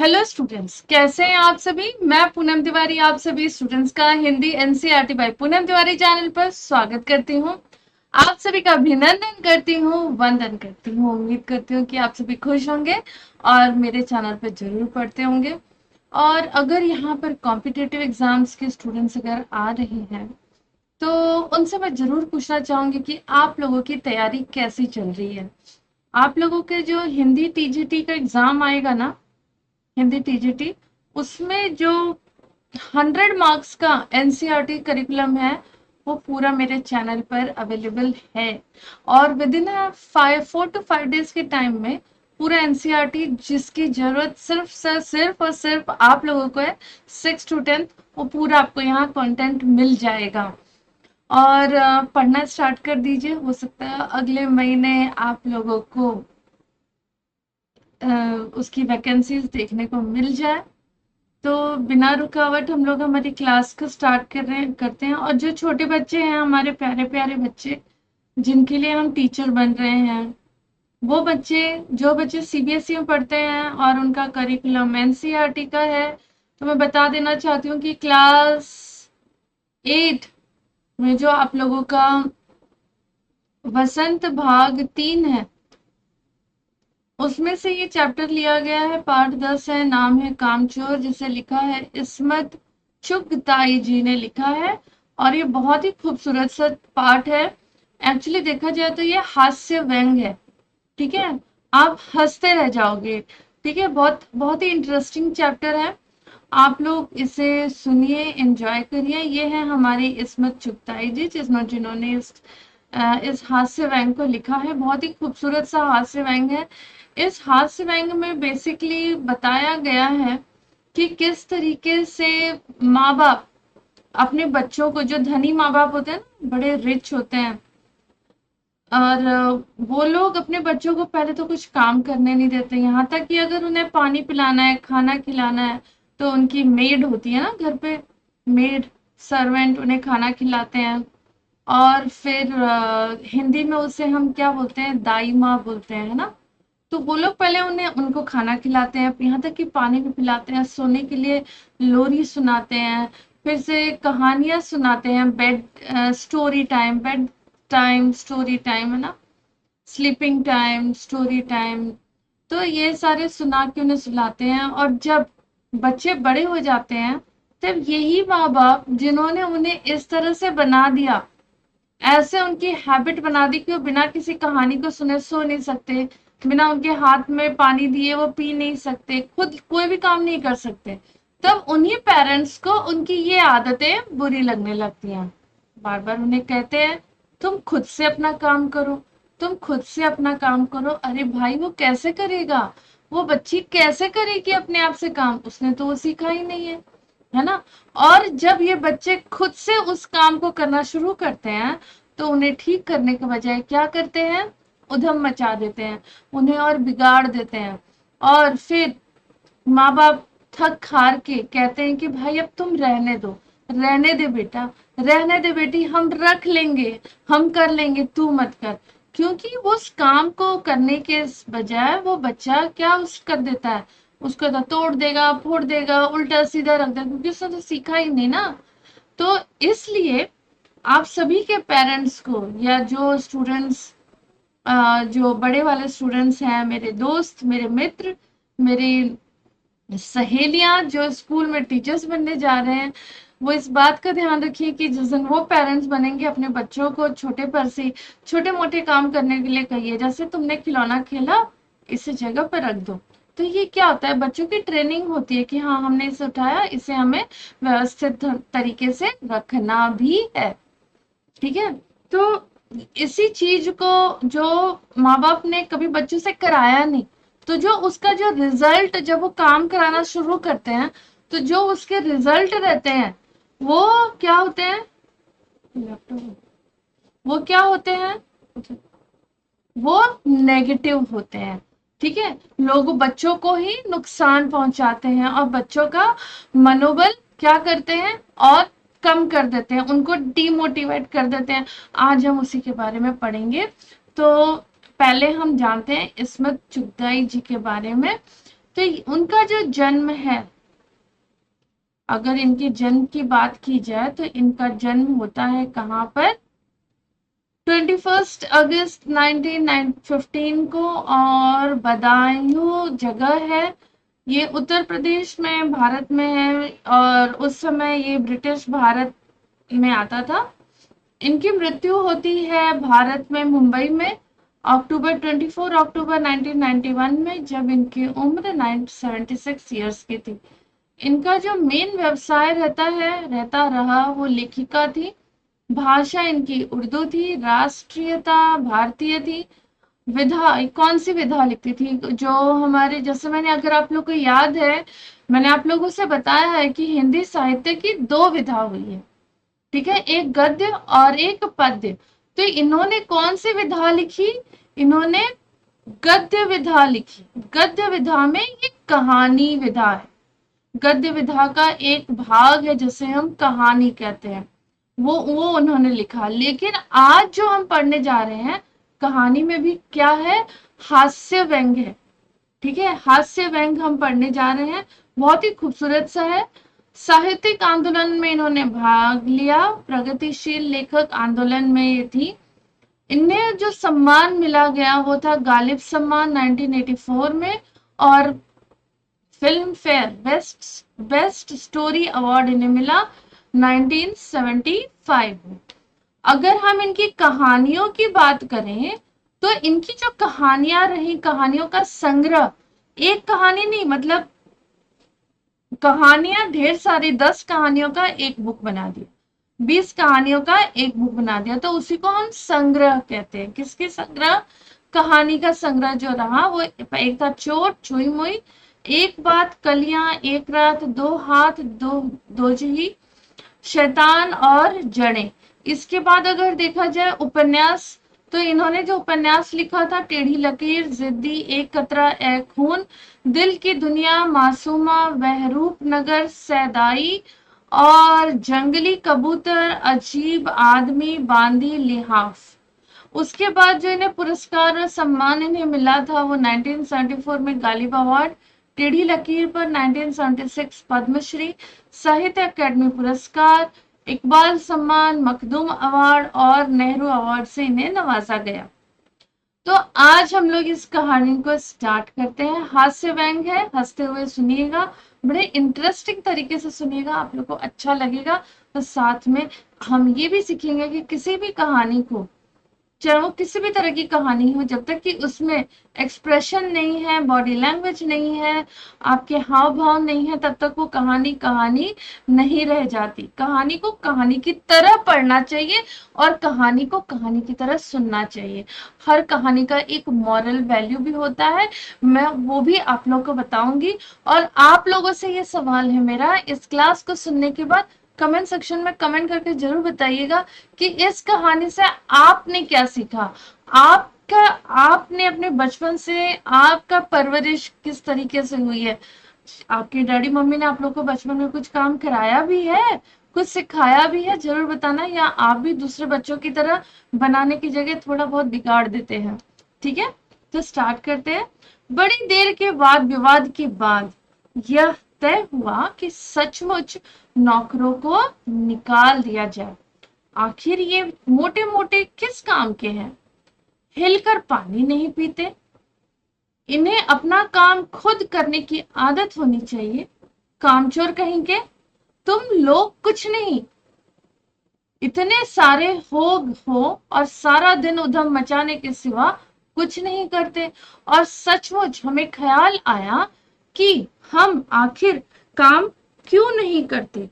Hello students, कैसे हैं आप सभी। मैं पूनम तिवारी आप सभी स्टूडेंट्स का Hindi NCERT by Poonam Tiwari channel पर स्वागत करती हूँ। आप सभी का अभिनंदन करती हूँ, वंदन करती हूँ। उम्मीद करती हूँ कि आप सभी खुश होंगे और मेरे चैनल पर जरूर पढ़ते होंगे। और अगर यहाँ पर कॉम्पिटिटिव एग्जाम्स के स्टूडेंट्स अगर आ रहे हैं तो उनसे मैं जरूर पूछना चाहूंगी कि आप लोगों की तैयारी कैसी चल रही है। आप लोगों के जो हिंदी टीजीटी का एग्जाम आएगा ना, हिंदी टीजीटी, उसमें जो 100 मार्क्स का एनसीईआरटी करिकुलम है वो पूरा मेरे चैनल पर अवेलेबल है। और विद इन 4 to 5 डेज के टाइम में पूरा एनसीईआरटी जिसकी जरूरत सिर्फ और सिर्फ आप लोगों को है, 6 to 10, वो पूरा आपको यहाँ कंटेंट मिल जाएगा। और पढ़ना स्टार्ट कर दीजिए। हो सकता है अगले महीने आप लोगों को उसकी वैकेंसीज देखने को मिल जाए। तो बिना रुकावट हम लोग हमारी क्लास को स्टार्ट करते हैं। और जो छोटे बच्चे हैं, हमारे प्यारे प्यारे बच्चे जिनके लिए हम टीचर बन रहे हैं, वो बच्चे जो बच्चे सीबीएसई में पढ़ते हैं और उनका करिकुलम एनसीईआरटी का है, तो मैं बता देना चाहती हूँ कि क्लास 8 में जो आप लोगों का वसंत भाग 3 है, उसमें से ये चैप्टर लिया गया है। पार्ट 10 है, नाम है कामचोर, जिसे लिखा है इस्मत चुगताई जी ने लिखा है। और ये बहुत ही खूबसूरत सा पार्ट है। एक्चुअली देखा जाए तो ये हास्य व्यंग है, ठीक है। आप हंसते रह जाओगे, ठीक है। बहुत बहुत ही इंटरेस्टिंग चैप्टर है। आप लोग इसे सुनिए, एंजॉय करिए। ये है हमारी इस्मत चुगताई जी, जिन्होंने इस हास्य व्यंग को लिखा है। बहुत ही खूबसूरत सा हास्य व्यंग है। इस हास्य व्यंग में बेसिकली बताया गया है कि किस तरीके से माँ बाप अपने बच्चों को, जो धनी माँ बाप होते हैं ना, बड़े रिच होते हैं, और वो लोग अपने बच्चों को पहले तो कुछ काम करने नहीं देते। यहाँ तक कि अगर उन्हें पानी पिलाना है, खाना खिलाना है, तो उनकी मेड होती है ना घर पे, मेड सर्वेंट उन्हें खाना खिलाते हैं। और फिर हिंदी में उसे हम क्या बोलते हैं, दाई माँ बोलते हैं, है ना। तो वो लोग पहले उनको खाना खिलाते हैं, यहाँ तक कि पानी भी पिलाते हैं, सोने के लिए लोरी सुनाते हैं, फिर से कहानियां सुनाते हैं, बेड टाइम स्टोरी टाइम, है ना, स्लीपिंग टाइम स्टोरी टाइम। तो ये सारे सुना के उन्हें सुलाते हैं। और जब बच्चे बड़े हो जाते हैं, तब यही माँ बाप जिन्होंने उन्हें इस तरह से बना दिया, ऐसे उनकी हैबिट बना दी कि वो बिना किसी कहानी को सुने सो नहीं सकते, बिना उनके हाथ में पानी दिए वो पी नहीं सकते, खुद कोई भी काम नहीं कर सकते, तब उन्हीं पेरेंट्स को उनकी ये आदतें बुरी लगने लगती हैं। बार बार उन्हें कहते हैं तुम खुद से अपना काम करो, तुम खुद से अपना काम करो। अरे भाई, वो कैसे करेगा, वो बच्ची कैसे करेगी अपने आप से काम, उसने तो वो सीखा ही नहीं है ना। और जब ये बच्चे खुद से उस काम को करना शुरू करते हैं, तो उन्हें ठीक करने के बजाय क्या करते हैं, उधम मचा देते हैं, उन्हें और बिगाड़ देते हैं। और फिर माँ बाप थक हार के कहते हैं कि भाई अब तुम रहने दो, रहने दे बेटा, रहने दे बेटी, हम रख लेंगे, हम कर लेंगे, तू मत कर। क्योंकि उस काम को करने के बजाय वो बच्चा क्या कर देता है, उसको तो तोड़ देगा, फोड़ देगा, उल्टा सीधा रख देगा, क्योंकि उसने तो सीखा ही नहीं ना। तो इसलिए आप सभी के पेरेंट्स को, या जो स्टूडेंट्स, जो बड़े वाले स्टूडेंट्स हैं, मेरे दोस्त, मेरे मित्र, मेरी सहेलियां जो स्कूल में टीचर्स बनने जा रहे हैं, वो इस बात का ध्यान रखिए कि जिस दिन वो पेरेंट्स बनेंगे, अपने बच्चों को छोटे पर से छोटे मोटे काम करने के लिए कहिए। जैसे तुमने खिलौना खेला, इसे जगह पर रख दो। तो ये क्या होता है, बच्चों की ट्रेनिंग होती है कि हाँ, हमने इसे उठाया, इसे हमें व्यवस्थित तरीके से रखना भी है, ठीक है। तो इसी चीज को जो माँ बाप ने कभी बच्चों से कराया नहीं, तो जो उसका जो रिजल्ट, जब वो काम कराना शुरू करते हैं, तो जो उसके रिजल्ट रहते हैं वो क्या होते हैं, वो क्या होते हैं, वो नेगेटिव होते हैं, ठीक है। लोग बच्चों को ही नुकसान पहुंचाते हैं और बच्चों का मनोबल क्या करते हैं, और कम कर देते हैं, उनको डीमोटिवेट कर देते हैं। आज हम उसी के बारे में पढ़ेंगे। तो पहले हम जानते हैं इस्मत चुगताई जी के बारे में। तो उनका जो जन्म है, अगर इनके जन्म की बात की जाए तो इनका जन्म होता है कहाँ पर, 21 अगस्त 1915 को, और बदायूं जगह है, ये उत्तर प्रदेश में भारत में है, और उस समय ये ब्रिटिश भारत में आता था। इनकी मृत्यु होती है भारत में मुंबई में अक्टूबर 1991 में, जब इनकी उम्र 76 ईयर्स की थी। इनका जो मेन व्यवसाय रहता रहा, वो लेखिका थी। भाषा इनकी उर्दू थी, राष्ट्रीयता भारतीय थी। विधा, कौन सी विधा लिखती थी, जो हमारे, जैसे मैंने, अगर आप लोग को याद है, मैंने आप लोगों से बताया है कि हिंदी साहित्य की दो विधा हुई है, ठीक है, एक गद्य और एक पद्य। तो इन्होंने कौन सी विधा लिखी, इन्होंने गद्य विधा लिखी। गद्य विधा में ये कहानी विधा है, गद्य विधा का एक भाग है जिसे हम कहानी कहते हैं, वो उन्होंने लिखा। लेकिन आज जो हम पढ़ने जा रहे हैं, कहानी में भी क्या है, हास्य व्यंग है, ठीक है, हास्य व्यंग हम पढ़ने जा रहे हैं। बहुत ही खूबसूरत सा है। साहित्यिक आंदोलन में इन्होंने भाग लिया, प्रगतिशील लेखक आंदोलन में ये थी। इन्हें जो सम्मान मिला गया वो था गालिब सम्मान 1984 में, और film fair best story award इन्हें मिला 1975 में। अगर हम इनकी कहानियों की बात करें तो इनकी जो कहानियां रही, कहानियों का संग्रह, एक कहानी नहीं, मतलब कहानियां ढेर सारी, 10 कहानियों का एक बुक बना दिया, 20 कहानियों का एक बुक बना दिया, तो उसी को हम संग्रह कहते हैं। किसके संग्रह, कहानी का संग्रह जो रहा वो एक था चोट चुई मुई, एक बात, कलियां, एक रात, दो हाथ, दो जही, शैतान और जड़ें। इसके बाद अगर देखा जाए उपन्यास, तो इन्होंने जो उपन्यास लिखा था, टेढ़ी लकीर, जिद्दी, एक कतरा ए खून, दिल की दुनिया, मासूमा, बहरूप नगर, सैदाई, और जंगली कबूतर, अजीब आदमी, बांदी, लिहाफ। उसके बाद जो इन्हें पुरस्कार और सम्मान इन्हें मिला था वो 1974 में गालिब अवार्ड, टेढ़ी लकीर पर 1976 पद्मश्री, साहित्य अकादमी पुरस्कार, इकबाल सम्मान, मखदूम अवार्ड और नेहरू अवार्ड से इन्हें नवाजा गया। तो आज हम लोग इस कहानी को स्टार्ट करते हैं। हास्य व्यंग है, हंसते हुए सुनिएगा, बड़े इंटरेस्टिंग तरीके से सुनिएगा, आप लोग को अच्छा लगेगा। तो साथ में हम ये भी सीखेंगे कि किसी भी कहानी को, चाहे वो किसी भी तरह की कहानी हो, जब तक कि उसमें एक्सप्रेशन नहीं है, बॉडी लैंग्वेज नहीं है, आपके हाव भाव नहीं है, तब तक वो कहानी कहानी नहीं रह जाती। कहानी को कहानी की तरह पढ़ना चाहिए और कहानी को कहानी की तरह सुनना चाहिए। हर कहानी का एक मॉरल वैल्यू भी होता है, मैं वो भी आप लोग को बताऊंगी। और आप लोगों से ये सवाल है मेरा, इस क्लास को सुनने के बाद कमेंट सेक्शन में कमेंट करके जरूर बताइएगा कि इस कहानी से आपने क्या सीखा, आपने अपने बचपन से आपका परवरिश किस तरीके से हुई है, आपके डैडी मम्मी ने आप लोग को बचपन में कुछ काम कराया भी है, कुछ सिखाया भी है, जरूर बताना। या आप भी दूसरे बच्चों की तरह बनाने की जगह थोड़ा बहुत बिगाड़ देते हैं, ठीक है। तो स्टार्ट करते हैं। बड़ी देर के वाद विवाद के बाद यह तय हुआ कि सचमुच नौकरों को निकाल दिया जाए। आखिर ये मोटे मोटे किस काम के हैं, हिलकर पानी नहीं पीते, इन्हें अपना काम खुद करने की आदत होनी चाहिए। कामचोर कहेंगे, तुम लोग कुछ नहीं, इतने सारे हो और सारा दिन उधम मचाने के सिवा कुछ नहीं करते। और सचमुच हमें ख्याल आया कि हम आखिर काम क्यों नहीं करते।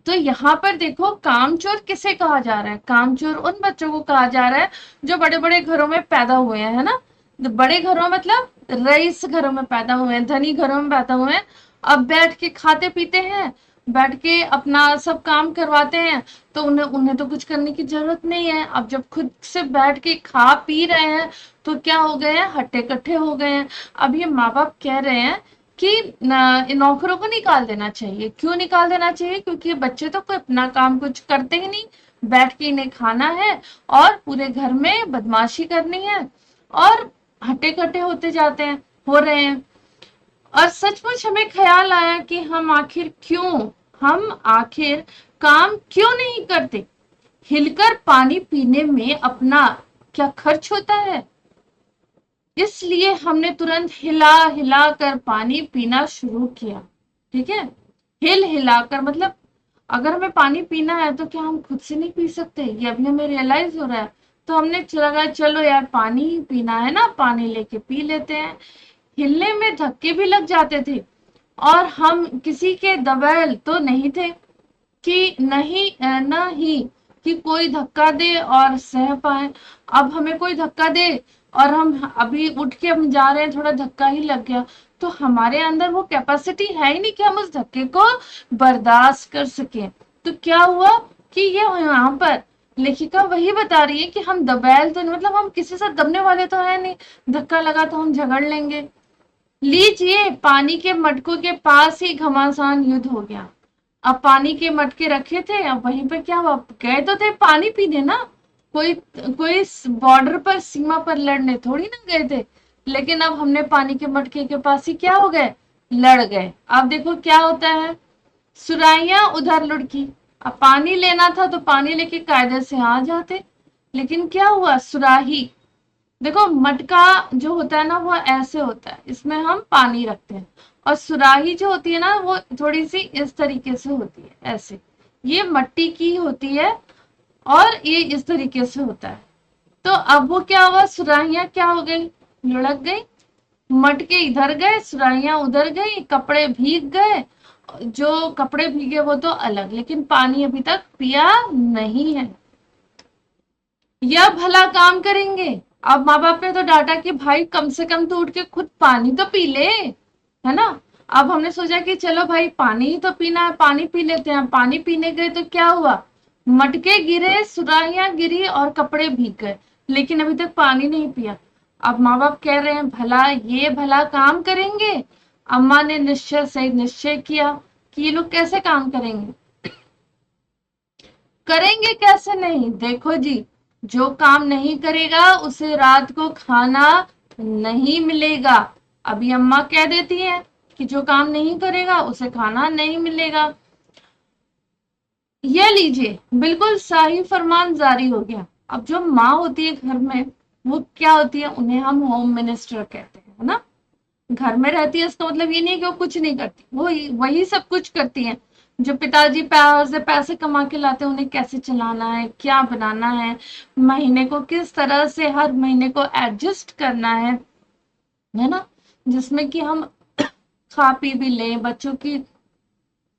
तो यहाँ पर देखो, कामचोर किसे कहा जा रहा है, कामचोर उन बच्चों को कहा जा रहा है जो बड़े बड़े घरों में पैदा हुए हैं, है ना। बड़े घरों मतलब रईस घरों में पैदा हुए हैं, धनी घरों में पैदा हुए हैं। अब बैठ के खाते पीते हैं, बैठ के अपना सब काम करवाते हैं, तो उन्हें तो कुछ करने की जरूरत नहीं है। अब जब खुद से बैठ के खा पी रहे हैं तो क्या हो गए हैं, हट्टे कट्टे हो गए हैं। अब ये माँ बाप कह रहे हैं कि नौकरों को निकाल देना चाहिए। क्यों निकाल देना चाहिए, क्योंकि ये बच्चे तो कोई अपना काम कुछ करते ही नहीं, बैठ के इन्हें खाना है और पूरे घर में बदमाशी करनी है और हट्टे कट्टे होते जाते हैं। हो रहे हैं। और सचमुच हमें ख्याल आया कि हम आखिर काम क्यों नहीं करते। हिलकर पानी पीने में अपना क्या खर्च होता है। इसलिए हमने तुरंत हिला हिला कर पानी पीना शुरू किया। ठीक है, हिल हिलाकर मतलब अगर हमें पानी पीना है तो क्या हम खुद से नहीं पी सकते, ये अभी हमें रियलाइज हो रहा है। तो हमने लगा चलो यार पानी ही पीना है ना, पानी लेके पी लेते हैं। हिलने में धक्के भी लग जाते थे और हम किसी के दबाव तो नहीं थे कि नहीं न ही कि कोई धक्का दे और सह पाए। अब हमें कोई धक्का दे और हम अभी उठ के हम जा रहे हैं, थोड़ा धक्का ही लग गया, तो हमारे अंदर वो कैपेसिटी है ही नहीं कि हम उस धक्के को बर्दाश्त कर सके। तो क्या हुआ कि ये यहाँ पर लेखिका वही बता रही है कि हम दबैल तो नहीं, मतलब हम किसी से दबने वाले तो है नहीं, धक्का लगा तो हम झगड़ लेंगे। लीजिए, पानी के मटकों के पास ही घमासान युद्ध हो गया। अब पानी के मटके रखे थे, अब वहीं पे क्या हुआ, गए तो थे पानी पीने ना, कोई कोई बॉर्डर पर सीमा पर लड़ने थोड़ी ना गए थे। लेकिन अब हमने पानी के मटके के पास ही क्या हो गए, लड़ गए। अब देखो क्या होता है, सुराहियां उधर लुढ़की। अब पानी लेना था तो पानी लेके कायदे से आ जाते, लेकिन क्या हुआ, सुराही देखो मटका जो होता है ना वो ऐसे होता है, इसमें हम पानी रखते हैं, और सुराही जो होती है ना वो थोड़ी सी इस तरीके से होती है, ऐसे, ये मिट्टी की होती है और ये इस तरीके से होता है। तो अब वो क्या हुआ, सुराहियां क्या हो गई, लुढ़क गई, मटके इधर गए, सुराहियां उधर गई, कपड़े भीग गए। जो कपड़े भीगे वो तो अलग, लेकिन पानी अभी तक पिया नहीं है। यह भला काम करेंगे। अब माँ बाप ने तो डांटा कि भाई कम से कम तो उठ के खुद पानी तो पी ले, है ना। अब हमने सोचा कि चलो भाई पानी ही तो पीना है, पानी पी लेते हैं। पानी पीने गए तो क्या हुआ, मटके गिरे, सुराहियां गिरी और कपड़े भीग गए, लेकिन अभी तक पानी नहीं पिया। अब माँ बाप कह रहे हैं भला ये भला काम करेंगे। अम्मा ने निश्चय से निश्चय किया कि ये लोग कैसे काम करेंगे। करेंगे कैसे नहीं, देखो जी, जो काम नहीं करेगा उसे रात को खाना नहीं मिलेगा। अभी अम्मा कह देती है कि जो काम नहीं करेगा उसे खाना नहीं मिलेगा। ये लीजिए, बिल्कुल सही फरमान जारी हो गया। अब जो माँ होती है घर में, वो क्या होती है, उन्हें हम होम मिनिस्टर कहते हैं, है ना। घर में रहती है इसका मतलब ये नहीं कि वो कुछ नहीं करती, वो वही सब कुछ करती है। जो पिताजी से पैसे कमा के लाते हैं, उन्हें कैसे चलाना है, क्या बनाना है, महीने को किस तरह से हर महीने को एडजस्ट करना है ना, जिसमें कि हम खा पी भी लें, बच्चों की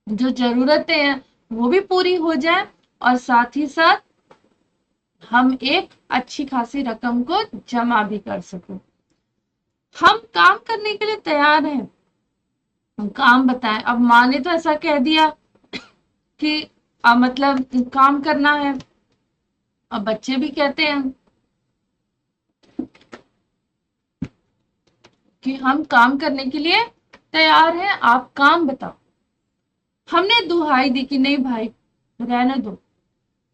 जो जरूरतें हैं वो भी पूरी हो जाए, और साथ ही साथ हम एक अच्छी खासी रकम को जमा भी कर सकें। हम काम करने के लिए तैयार हैं, हम काम बताएं। अब माँ ने तो ऐसा कह दिया कि मतलब काम करना है, अब बच्चे भी कहते हैं कि हम काम करने के लिए तैयार हैं, आप काम बताओ। हमने दुहाई दी कि नहीं भाई रहने दो।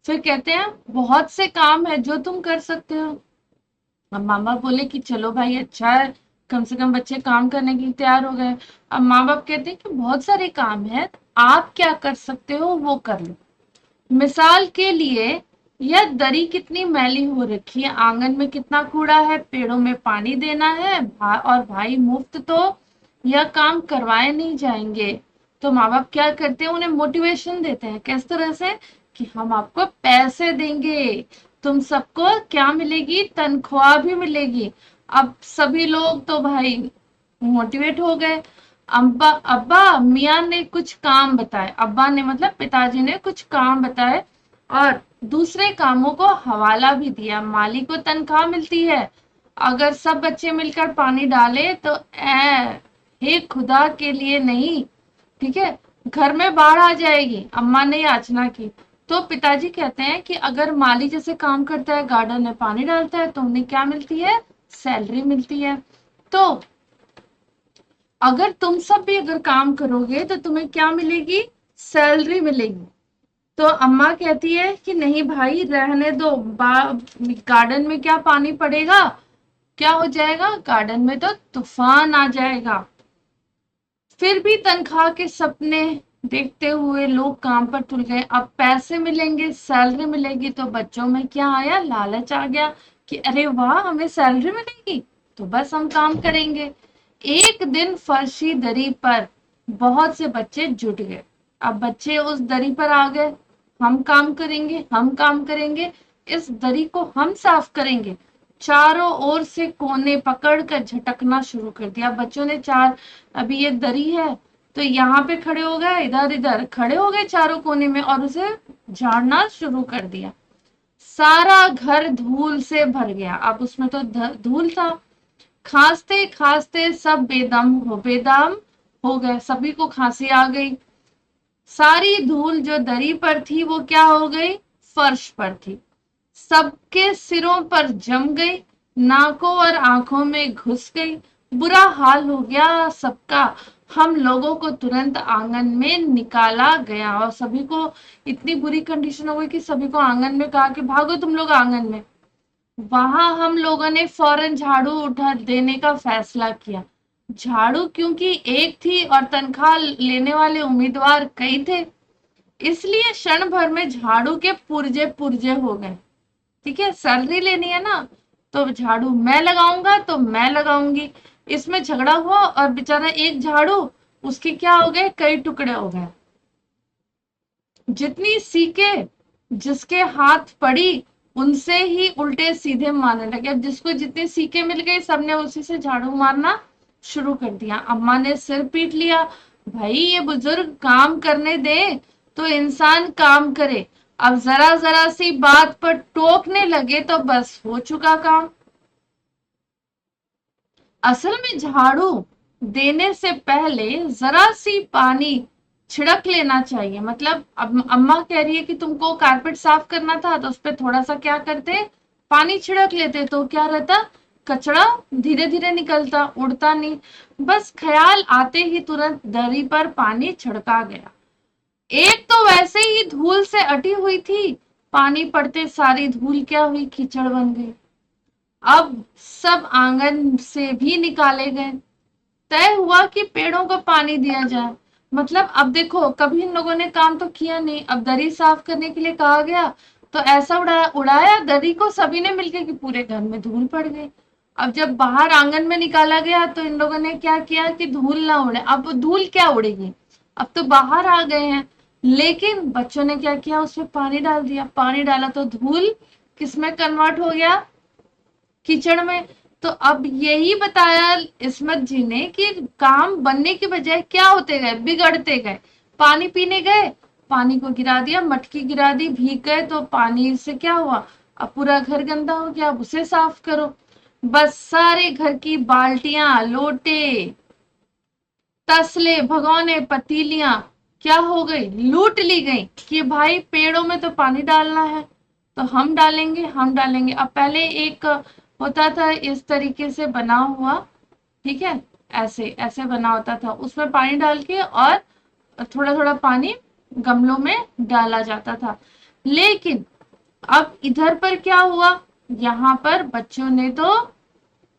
फिर कहते हैं बहुत से काम है जो तुम कर सकते हो। अब माँ बाप बोले कि चलो भाई अच्छा है, कम से कम बच्चे काम करने के लिए तैयार हो गए। अब माँ बाप कहते हैं कि बहुत सारे काम है, आप क्या कर सकते हो वो कर लो। मिसाल के लिए यह दरी कितनी मैली हो रखी है, आंगन में कितना कूड़ा है, पेड़ों में पानी देना है, और भाई मुफ्त तो यह काम करवाए नहीं जाएंगे। तो माँ बाप क्या करते हैं, उन्हें मोटिवेशन देते हैं, किस तरह से कि हम आपको पैसे देंगे, तुम सबको क्या मिलेगी, तनख्वाह भी मिलेगी। अब सभी लोग तो भाई मोटिवेट हो गए। अब्बा अब्बा मियाँ ने कुछ काम बताए, अब्बा ने मतलब पिताजी ने कुछ काम बताए और दूसरे कामों को हवाला भी दिया। माली को तनख्वाह मिलती है, अगर सब बच्चे मिलकर पानी डाले तो हे खुदा के लिए नहीं, ठीक है, घर में बाढ़ आ जाएगी। अम्मा ने याचना की। तो पिताजी कहते हैं कि अगर माली जैसे काम करता है, गार्डन में पानी डालता है, तो उन्हें क्या मिलती है, सैलरी मिलती है। तो अगर तुम सब भी अगर काम करोगे तो तुम्हें क्या मिलेगी, सैलरी मिलेगी। तो अम्मा कहती है कि नहीं भाई रहने दो, गार्डन में क्या पानी पड़ेगा, क्या हो जाएगा, गार्डन में तो तूफान आ जाएगा। फिर भी तनख्वाह के सपने देखते हुए लोग काम पर तुल गए। अब पैसे मिलेंगे, सैलरी मिलेगी, तो बच्चों में क्या आया, लालच आ गया कि अरे वाह, हमें सैलरी मिलेगी तो बस हम काम करेंगे। एक दिन फर्शी दरी पर बहुत से बच्चे जुट गए। अब बच्चे उस दरी पर आ गए, हम काम करेंगे, हम काम करेंगे, इस दरी को हम साफ करेंगे। चारों ओर से कोने पकड़कर झटकना शुरू कर दिया बच्चों ने। चार, अभी ये दरी है तो यहाँ पे खड़े हो गए, इधर इधर खड़े हो गए चारों कोने में और उसे झाड़ना शुरू कर दिया। सारा घर धूल से भर गया। अब उसमें तो धूल था। खांसते खांसते सब बेदम हो गए, सभी को खांसी आ गई। सारी धूल जो दरी पर थी वो क्या हो गई, फर्श पर थी। सबके सिरों पर जम गई, नाकों और आंखों में घुस गई। बुरा हाल हो गया सबका। हम लोगों को तुरंत आंगन में निकाला गया और सभी को इतनी बुरी कंडीशन हो गई कि सभी को आंगन में कहा कि भागो तुम लोग आंगन में। वहां हम लोगों ने फौरन झाड़ू उठा देने का फैसला किया। झाड़ू क्योंकि एक थी और तनख्वाह लेने वाले उम्मीदवार कई थे, इसलिए क्षण भर में झाड़ू के पुर्जे पुर्जे हो गए। ठीक है, सैलरी लेनी है ना, तो झाड़ू मैं लगाऊंगा तो मैं लगाऊंगी। इसमें झगड़ा हुआ और बेचारा एक झाड़ू, उसके क्या हो गए, कई टुकड़े हो गए। जितनी सीके जिसके हाथ पड़ी उनसे ही उल्टे सीधे मारने लगे। अब जिसको जितनी सीके मिल गई सबने उसी से झाड़ू मारना शुरू कर दिया। अम्मा ने सिर पीट लिया, भाई ये बुजुर्ग काम करने दे तो इंसान काम करे, अब जरा जरा सी बात पर टोकने लगे तो बस हो चुका काम। असल में झाड़ू देने से पहले जरा सी पानी छिड़क लेना चाहिए। मतलब अब अम्मा कह रही है कि तुमको कारपेट साफ करना था तो उस पर थोड़ा सा क्या करते, पानी छिड़क लेते, तो क्या रहता, कचरा धीरे धीरे निकलता, उड़ता नहीं। बस ख्याल आते ही तुरंत दरी पर पानी छिड़का गया। एक तो वैसे ही धूल से अटी हुई थी, पानी पड़ते सारी धूल क्या हुई, कीचड़ बन गई। अब सब आंगन से भी निकाले गए। तय हुआ कि पेड़ों को पानी दिया जाए। मतलब अब देखो, कभी इन लोगों ने काम तो किया नहीं, अब दरी साफ करने के लिए कहा गया तो ऐसा उड़ाया दरी को सभी ने मिलकर कि पूरे घर में धूल पड़ गई। अब जब बाहर आंगन में निकाला गया तो इन लोगों ने क्या किया कि धूल ना उड़े। अब धूल क्या उड़ेगी, अब तो बाहर आ गए हैं। लेकिन बच्चों ने क्या किया, उसमें पानी डाल दिया। पानी डाला तो धूल किसमें कन्वर्ट हो गया, कीचड़ में। तो अब यही बताया इस्मत जी ने कि काम बनने के बजाय क्या होते गए, बिगड़ते गए। पानी पीने गए, पानी को गिरा दिया, मटकी गिरा दी, भीग गए तो पानी से क्या हुआ, अब पूरा घर गंदा हो गया, अब उसे साफ करो। बस सारे घर की बाल्टियां, लोटे, तसले, भगोने, पतीलियां क्या हो गई, लूट ली गई कि भाई पेड़ों में तो पानी डालना है तो हम डालेंगे, हम डालेंगे। अब पहले एक होता था इस तरीके से बना हुआ, ठीक है, ऐसे ऐसे बना होता था, उसमें पानी डाल के और थोड़ा थोड़ा पानी गमलों में डाला जाता था। लेकिन अब इधर पर क्या हुआ, यहाँ पर बच्चों ने तो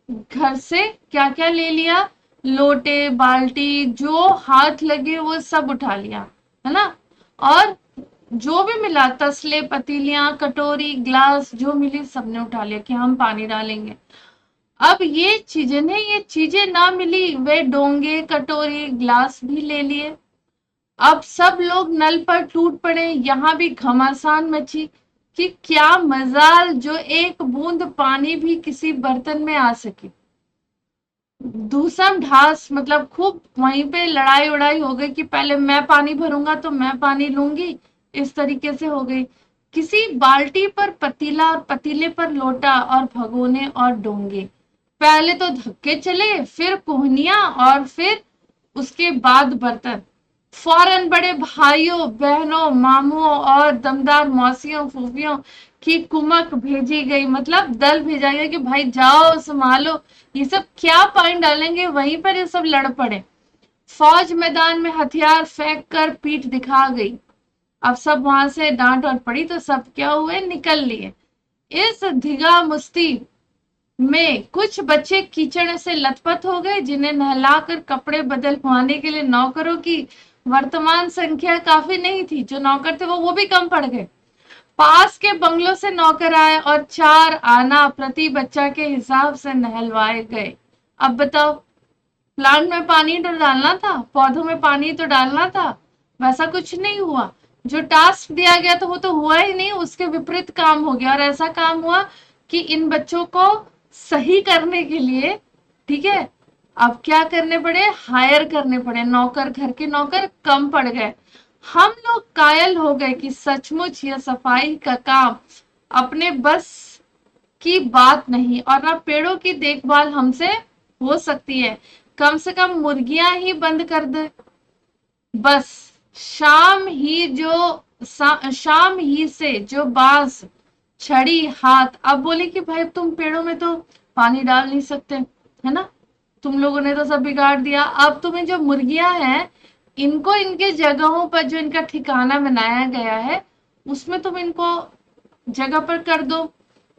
घर से क्या क्या ले लिया, लोटे, बाल्टी, जो हाथ लगे वो सब उठा लिया, है ना। और जो भी मिला, तसले, पतीलियां, कटोरी, ग्लास, जो मिली सबने उठा लिया कि हम पानी डालेंगे। अब ये चीजें ना मिली, वे डोंगे, कटोरी, ग्लास भी ले लिए। अब सब लोग नल पर टूट पड़े। यहाँ भी घमासान मची कि क्या मजाल जो एक बूंद पानी भी किसी बर्तन में आ सके। धूसम ढास, मतलब खूब वहीं पे लड़ाई उड़ाई हो गई कि पहले मैं पानी भरूंगा तो मैं पानी लूंगी, इस तरीके से हो गई। किसी बाल्टी पर पतीला और पतीले पर लोटा और भगोने और डोंगे। पहले तो धक्के चले, फिर कोहनियां और फिर उसके बाद बर्तन। फौरन बड़े भाइयों, बहनों, मामुओं और दमदार मौसियों, फूफियों की कुमक भेजी गई, मतलब दल भेजा गया कि भाई जाओ संभालो, ये सब क्या पानी डालेंगे, वहीं पर ये सब लड़ पड़े। फौज मैदान में हथियार फेंक कर पीठ दिखा गई। अब सब वहां से डांट और पड़ी तो सब क्या हुए, निकल लिए। इस धिगा मुस्ती में कुछ बच्चे कीचड़ से लथपथ हो गए, जिन्हें नहलाकर कपड़े बदलवाने के लिए नौकरों की वर्तमान संख्या काफी नहीं थी। जो नौकर थे वो भी कम पड़ गए। पास के बंगलों से नौकर आए और 4 आना प्रति बच्चा के हिसाब से नहलवाए गए। अब बताओ, प्लांट में पानी तो डालना था, पौधों में पानी तो डालना था, वैसा कुछ नहीं हुआ। जो टास्क दिया गया था वो तो हुआ ही नहीं, उसके विपरीत काम हो गया। और ऐसा काम हुआ कि इन बच्चों को सही करने के लिए, ठीक है, अब क्या करने पड़े, हायर करने पड़े नौकर, घर के नौकर कम पड़ गए। हम लोग कायल हो गए कि सचमुच यह सफाई का काम अपने बस की बात नहीं, और ना पेड़ों की देखभाल हमसे हो सकती है। कम से कम मुर्गियां ही बंद कर दे बस। शाम ही से जो बांस, छड़ी, हाथ। अब बोले कि भाई तुम पेड़ों में तो पानी डाल नहीं सकते, है ना, तुम लोगों ने तो सब बिगाड़ दिया। अब तुम्हें जो मुर्गियां हैं, इनको इनके जगहों पर जो इनका ठिकाना बनाया गया है, उसमें तुम इनको जगह पर कर दो।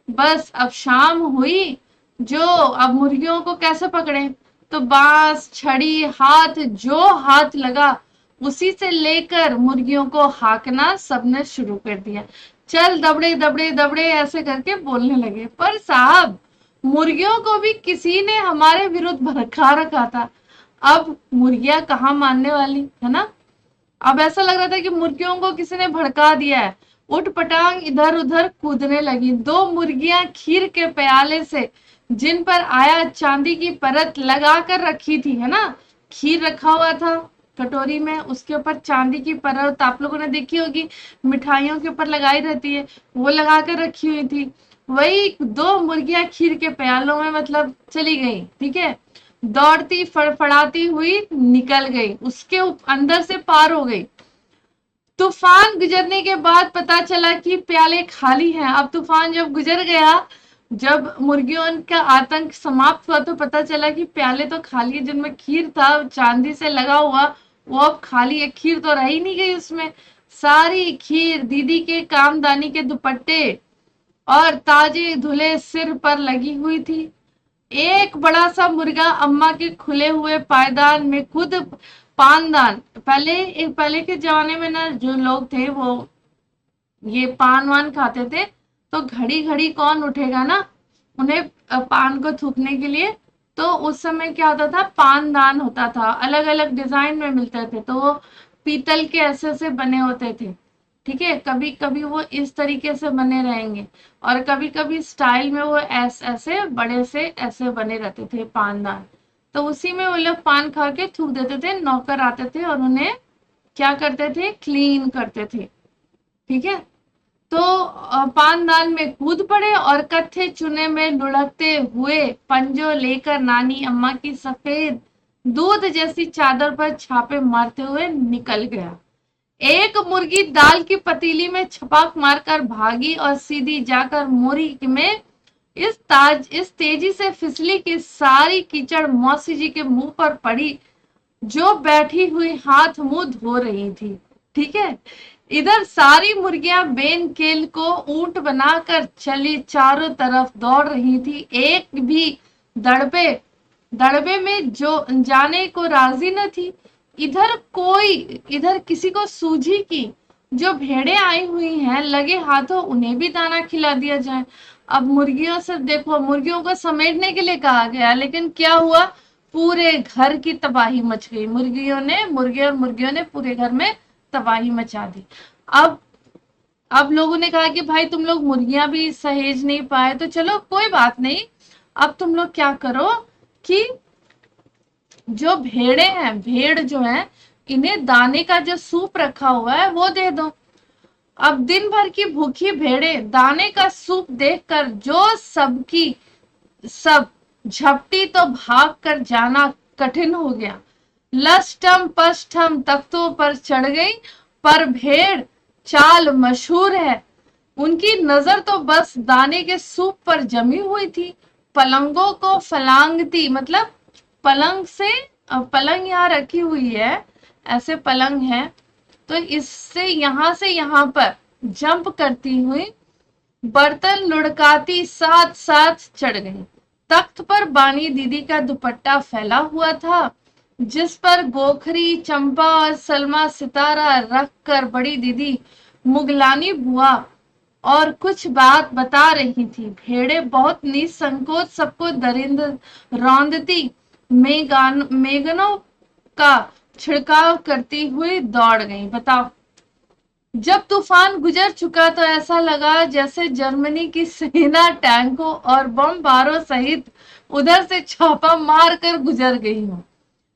बस अब शाम हुई, जो अब मुर्गियों को कैसे पकड़े, तो बांस, छड़ी, हाथ, जो हाथ लगा उसी से लेकर मुर्गियों को हाँकना सबने शुरू कर दिया। चल दबड़े दबड़े दबड़े ऐसे करके बोलने लगे। पर साहब, मुर्गियों को भी किसी ने हमारे विरुद्ध भड़का रखा था। अब मुर्गियां कहाँ मानने वाली, है ना। अब ऐसा लग रहा था कि मुर्गियों को किसी ने भड़का दिया है। उठ पटांग इधर उधर कूदने लगी। 2 मुर्गियां खीर के प्याले से, जिन पर आया चांदी की परत लगा कर रखी थी, है ना, खीर रखा हुआ था कटोरी में, उसके ऊपर चांदी की परत आप लोगों ने देखी होगी, मिठाइयों के ऊपर लगाई रहती है, वो लगा कर रखी हुई थी। वही 2 मुर्गियां खीर के प्यालों में मतलब चली गई, ठीक है, दौड़ती फड़फड़ाती हुई निकल गई, उसके अंदर से पार हो गई। तूफान गुजरने के बाद पता चला कि प्याले खाली हैं। अब तूफान जब गुजर गया, जब मुर्गियों का आतंक समाप्त हुआ, तो पता चला कि प्याले तो खाली है, जिनमें खीर था चांदी से लगा हुआ, वो अब खाली है। खीर तो रही नहीं गई उसमें, सारी खीर दीदी के कामदानी के दुपट्टे और ताजे धुले सिर पर लगी हुई थी। एक बड़ा सा मुर्गा अम्मा के खुले हुए पायदान में खुद पानदान, पहले के जमाने में ना जो लोग थे वो ये पान वान खाते थे, तो घड़ी घड़ी कौन उठेगा ना उन्हें पान को थूकने के लिए। तो उस समय क्या होता था, पानदान होता था, अलग अलग डिजाइन में मिलते थे, तो वो पीतल के ऐसे बने होते थे, ठीक है। कभी कभी वो इस तरीके से बने रहेंगे, और कभी कभी स्टाइल में वो ऐसे बड़े से ऐसे बने रहते थे पानदान। तो उसी में वो लोग पान खा के थूक देते थे। नौकर आते थे और उन्हें क्या करते थे, क्लीन करते थे, ठीक है। तो पानदान में कूद पड़े और कत्थे चुने में लुढ़कते हुए पंजो लेकर नानी अम्मा की सफेद दूध जैसी चादर पर छापे मारते हुए निकल गया। एक मुर्गी दाल की पतीली में छपाक मारकर भागी और सीधी जाकर मोरी में इस तेजी से फिसली कि सारी कीचड़ मौसी जी के मुंह पर पड़ी, जो बैठी हुई हाथ मुंह धो रही थी, ठीक है। इधर सारी मुर्गियां बेन केल को ऊंट बनाकर चली चारों तरफ दौड़ रही थी। एक भी दड़बे में जो जाने को राजी न थी। इधर किसी को सूझी कि जो भेड़ें आई हुई हैं, लगे हाथों उन्हें भी दाना खिला दिया जाए। अब मुर्गियों से देखो, मुर्गियों को समेटने के लिए कहा गया, लेकिन क्या हुआ, पूरे घर की तबाही मच गई। मुर्गियों ने पूरे घर में तबाही मचा दी। अब लोगों ने कहा कि भाई तुम लोग मुर्गियां भी सहेज नहीं पाए, तो चलो कोई बात नहीं, अब तुम लोग क्या करो कि जो भेड़ जो है, इन्हें दाने का जो सूप रखा हुआ है वो दे दो। अब दिन भर की भूखी भेड़ें दाने का सूप देखकर जो सब झपटी तो भाग कर जाना कठिन हो गया। लष्टम पष्टम तख्तों पर चढ़ गई, पर भेड़ चाल मशहूर है। उनकी नजर तो बस दाने के सूप पर जमी हुई थी। पलंगों को फलांगती, मतलब पलंग यहाँ रखी हुई है, ऐसे पलंग है, तो इससे यहां से यहां पर जंप करती हुई बर्तन लुढ़काती साथ साथ चढ़ गई। तख्त पर बानी दीदी का दुपट्टा फैला हुआ था, जिस पर गोखरी, चंपा और सलमा सितारा रख कर बड़ी दीदी मुगलानी बुआ और कुछ बात बता रही थी। भेड़ें बहुत निसंकोच सबको दरिंद रौंदती मेगनों का छिड़काव करती हुई दौड़ गई। बताओ, जब तूफान गुजर चुका तो ऐसा लगा जैसे जर्मनी की सेना टैंकों और बम बारों सहित उधर से छापा मार कर गुजर गई हो।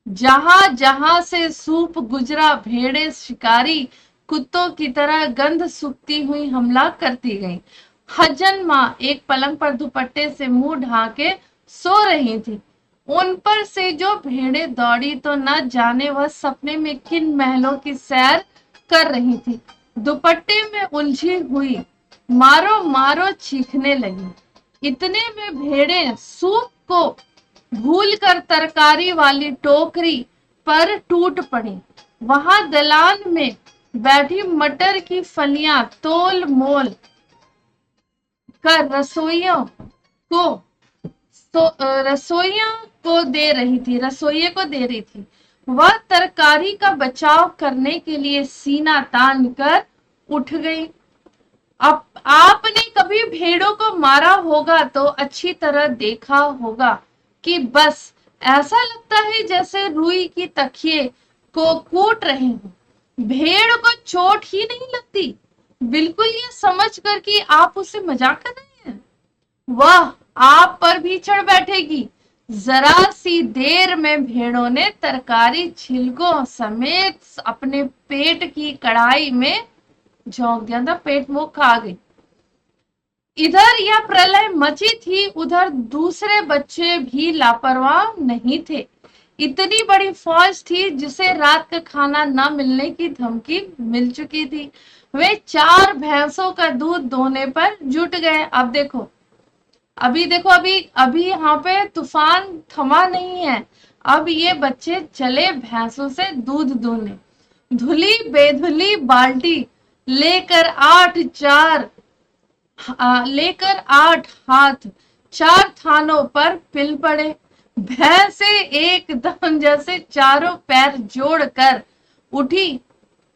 जहां जहां से सूप गुजरा, भेड़ें शिकारी कुत्तों की तरह गंध सूंघती हुई हमला करती गईं। हजन माँ एक पलंग पर दुपट्टे से मुंह ढाके सो रही थी। उन पर से जो भेड़ें दौड़ी तो न जाने वह सपने में किन महलों की सैर कर रही थी। दुपट्टे में उलझी हुई मारो मारो चीखने लगी। इतने में भेड़ें सूप को भूलकर तरकारी वाली टोकरी पर टूट पड़ी। वहां दलान में बैठी मटर की फलियां तोल मोल कर रसोइयों को दे रही थी। वह तरकारी का बचाव करने के लिए सीना तान कर उठ गई। अब आपने कभी भेड़ों को मारा होगा तो अच्छी तरह देखा होगा कि बस ऐसा लगता है जैसे रुई की तकिए को कूट रहे हो। भेड़ को चोट ही नहीं लगती, बिल्कुल ये समझ कर कि आप उसे मजाक कर रहे हैं। वह आप पर भी चढ़ बैठेगी। जरा सी देर में भेड़ों ने तरकारी छिलकों समेत अपने पेट की कढ़ाई में झोंक दिया था। पेट मुंह खा गई। इधर यह प्रलय मची थी, उधर दूसरे बच्चे भी लापरवाह नहीं थे। इतनी बड़ी फौज थी जिसे रात का खाना न मिलने की धमकी मिल चुकी थी। वे 4 भैंसों का दूध दोहने पर जुट गए। अब देखो, अभी यहाँ पे तूफान थमा नहीं है। अब ये बच्चे चले भैंसों से दूध दूहने। धुली बेधुली बाल्टी लेकर 8 हाथ 4 थानों पर पिल पड़े। भैंसे एकदम जैसे चारों पैर जोड़कर उठी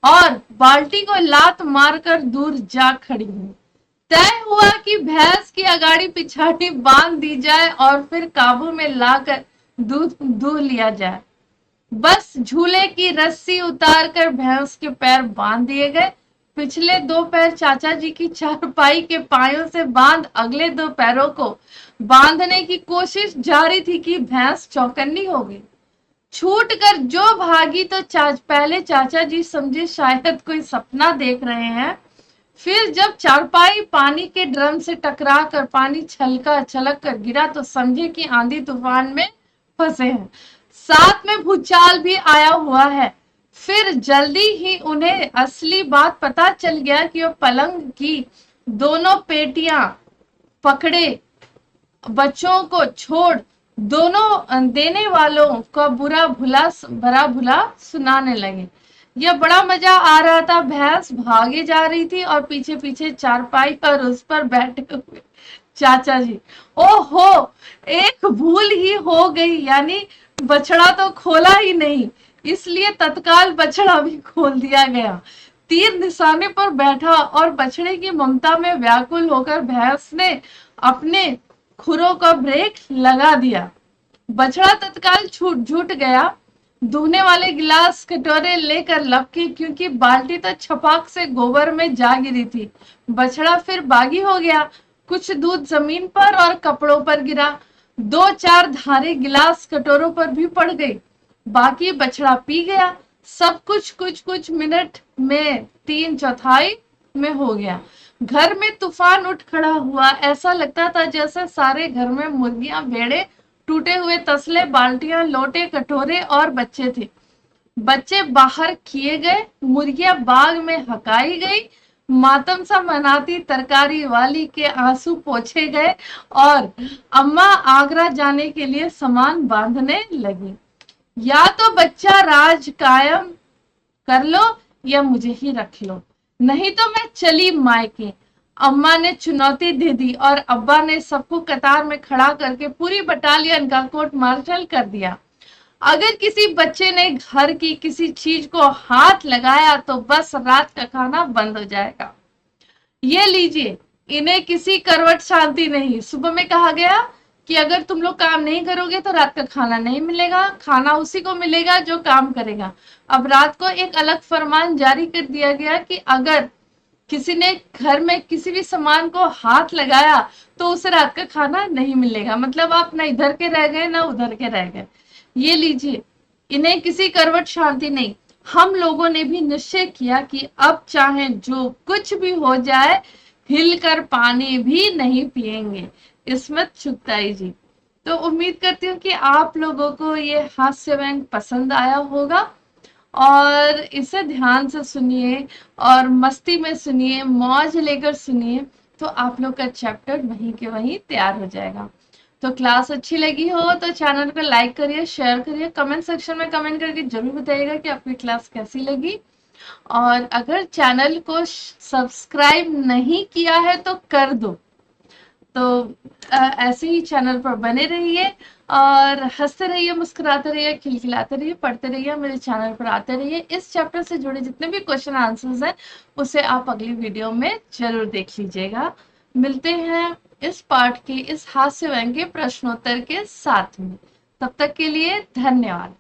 और बाल्टी को लात मारकर दूर जा खड़ी हुई। तय हुआ कि भैंस की अगाड़ी पिछाड़ी बांध दी जाए और फिर काबू में लाकर दूध दूह लिया जाए। बस झूले की रस्सी उतारकर भैंस के पैर बांध दिए गए। पिछले 2 पैर चाचा जी की चारपाई के पायों से बांध अगले 2 पैरों को बांधने की कोशिश जारी थी कि भैंस चौकन्नी हो गई। छूट कर जो भागी तो पहले चाचा जी समझे शायद कोई सपना देख रहे हैं। फिर जब चारपाई पानी के ड्रम से टकरा कर पानी छलक कर गिरा तो समझे कि आंधी तूफान में फंसे हैं, साथ में भूचाल भी आया हुआ है। फिर जल्दी ही उन्हें असली बात पता चल गया कि वो पलंग की दोनों पेटियां पकड़े बच्चों को छोड़ दोनों देने वालों का बुरा भुला सुनाने लगे। यह बड़ा मजा आ रहा था। भैंस भागे जा रही थी और पीछे पीछे चारपाई पर उस पर बैठे हुए चाचा जी। ओहो, एक भूल ही हो गई, यानी बछड़ा तो खोला ही नहीं, इसलिए तत्काल बछड़ा भी खोल दिया गया। तीर निशाने पर बैठा और बछड़े की ममता में व्याकुल होकर भैंस ने अपने खुरों का ब्रेक लगा दिया। बछड़ा तत्काल झूठ गया। दूहने वाले गिलास कटोरे लेकर लपकी, क्योंकि बाल्टी तो छपाक से गोबर में जा गिरी थी। बछड़ा फिर बागी हो गया। कुछ दूध जमीन पर और कपड़ों पर गिरा। 2-4 धारे गिलास कटोरों पर भी पड़ गई। बाकी बछड़ा पी गया। सब कुछ मिनट में 3/4 में हो गया। घर में तूफान उठ खड़ा हुआ। ऐसा लगता था जैसे सारे घर में मुर्गियां, भेड़े, टूटे हुए तसले, बाल्टियां, लोटे, कटोरे और बच्चे थे। बच्चे बाहर किए गए, मुर्गियां बाग में हकाई गई, मातम सा मनाती तरकारी वाली के आंसू पोंछे गए और अम्मा आगरा जाने के लिए सामान बांधने लगी। या तो बच्चा राज कायम कर लो या मुझे ही रख लो, नहीं तो मैं चली मायके। अम्मा ने चुनौती दे दी और अब्बा ने सबको कतार में खड़ा करके पूरी बटालियन का कोर्ट मार्शल कर दिया। अगर किसी बच्चे ने घर की किसी चीज को हाथ लगाया तो बस रात का खाना बंद हो जाएगा। ये लीजिए, इन्हें किसी करवट शांति नहीं। सुबह में कहा गया कि अगर तुम लोग काम नहीं करोगे तो रात का खाना नहीं मिलेगा, खाना उसी को मिलेगा जो काम करेगा। अब रात को एक अलग फरमान जारी कर दिया गया कि अगर किसी ने घर में किसी भी सामान को हाथ लगाया तो उसे रात का खाना नहीं मिलेगा। मतलब आप ना इधर के रह गए ना उधर के रह गए। ये लीजिए, इन्हें किसी करवट शांति नहीं। हम लोगों ने भी निश्चय किया कि अब चाहे जो कुछ भी हो जाए हिलकर पानी भी नहीं पिएंगे। इस्मत चुगताई जी। तो उम्मीद करती हूँ कि आप लोगों को ये हास्य व्यंग पसंद आया होगा और इसे ध्यान से सुनिए और मस्ती में सुनिए, मौज लेकर सुनिए, तो आप लोग का चैप्टर वहीं के वहीं तैयार हो जाएगा। तो क्लास अच्छी लगी हो तो चैनल को लाइक करिए, शेयर करिए, कमेंट सेक्शन में कमेंट करके जरूर बताइएगा कि आपकी क्लास कैसी लगी। और अगर चैनल को सब्सक्राइब नहीं किया है तो कर दो। तो ऐसे ही चैनल पर बने रहिए और हंसते रहिए, मुस्कुराते रहिए, खिलखिलाते रहिए, पढ़ते रहिए, मेरे चैनल पर आते रहिए। इस चैप्टर से जुड़े जितने भी क्वेश्चन आंसर्स हैं उसे आप अगली वीडियो में जरूर देख लीजिएगा। मिलते हैं इस पाठ के इस हास्य व्यंग्य प्रश्नोत्तर के साथ में। तब तक के लिए धन्यवाद।